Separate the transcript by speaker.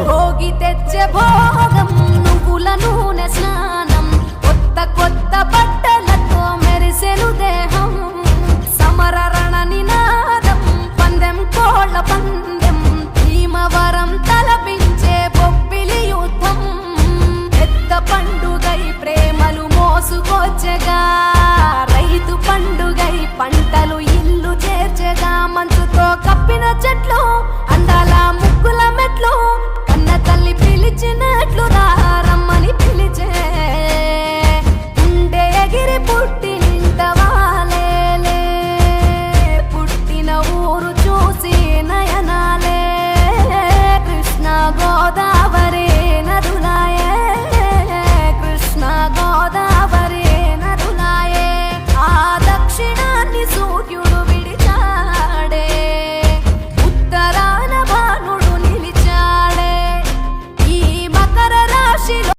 Speaker 1: భోగి తెచ్చే భోగం నువ్వుల నూనె స్నానం కొత్త కొత్త బట్టలతో మెరిసెను దేహం సమర రణ నినాదం పందెం కోళ్ళ పందెం భీమవరం తలపించే బొబ్బిలి యుద్ధం పెద్ద పండుగై ప్రేమలు మోసుకొచ్చగా రైతు పండుగై పంటలు ఇల్లు చేర్చగా మంచుతో కప్పిన చెట్లు అందాల ముగ్గుల మెట్లు కన్న తల్లి పిలిచినట్లు రమ్మని పిలిచే ఉండే ఎగిరి పుట్టి నింట వాలేలే పుట్టిన ఊరు చూసి నయనాలే కృష్ణ గోదావరి నదులాయే కృష్ణ గోదావరి నదులాయే ఆ దక్షిణాన్ని సూర్యుడు విడిచాడే ఉత్తరాన భానుడు నిలిచాడే ఈ మకర రాశిలో